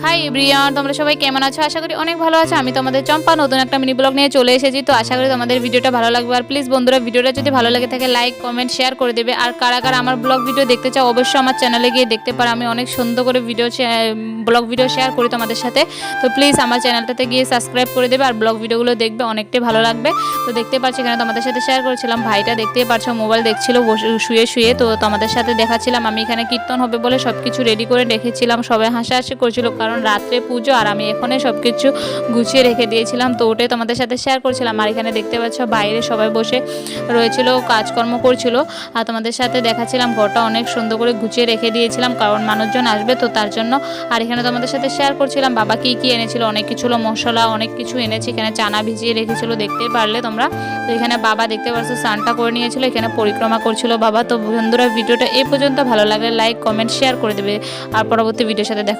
Hi everyone, তোমরা সবাই কেমন আছো? আশা করি অনেক ভালো আছো। আমি তোমাদের চম্পা নতুন একটা মিনি ব্লগ নিয়ে চলে এসেছি। তো আশা করি তোমাদের ভিডিওটা ভালো লাগবে। আর প্লিজ বন্ধুরা, ভিডিওটা যদি ভালো লাগে থাকে লাইক কমেন্ট শেয়ার করে দেবে। আর কারা কারা আমার ব্লগ ভিডিও দেখতে চাও অবশ্যই আমার চ্যানেলে গিয়ে দেখতে পারো। আমি অনেক সুন্দর করে ব্লগ ভিডিও শেয়ার করি তোমাদের সাথে। তো প্লিজ আমার চ্যানেলটাতে গিয়ে সাবস্ক্রাইব করে দেবে আর ব্লগ ভিডিওগুলো দেখবে, অনেকটাই ভালো লাগবে। তো দেখতে পাচ্ছি এখানে তোমাদের সাথে শেয়ার করেছিলাম। ভাইটা দেখতেই পারছো মোবাইল দেখছিল শুয়ে শুয়ে। তো তোমাদের সাথে দেখাচ্ছিলাম আমি এখানে কীর্তন হবে বলে সব কিছু রেডি করে রেখেছিলাম। সবাই হাসাহাসি করছিল কারণ রাত্রে পুজো আর আমি এখানে সব কিছু গুছিয়ে রেখে দিয়েছিলাম। তো ওটাই তোমাদের সাথে শেয়ার করছিলাম। আর এখানে দেখতে পাচ্ছ বাইরে সবাই বসে রয়েছিল, কাজকর্ম করছিল। আর তোমাদের সাথে দেখাচ্ছিলাম ঘরটা অনেক সুন্দর করে গুছিয়ে রেখে দিয়েছিলাম কারণ মানুষজন আসবে তো তার জন্য। আর এখানে তোমাদের সাথে শেয়ার করছিলাম বাবা কি কি এনেছিল। অনেক কিছু মশলা অনেক কিছু এনেছি। এখানে চানা ভিজিয়ে রেখেছিল, দেখতেই পারলে তোমরা। তো এখানে বাবা দেখতে পাচ্ছ স্নানটা করে নিয়েছিল, এখানে পরিক্রমা করছিল বাবা। তো বন্ধুরা, ভিডিওটা এই পর্যন্ত ভালো লাগলে লাইক কমেন্ট শেয়ার করে দেবে আর পরবর্তী ভিডিওর সাথে দেখা।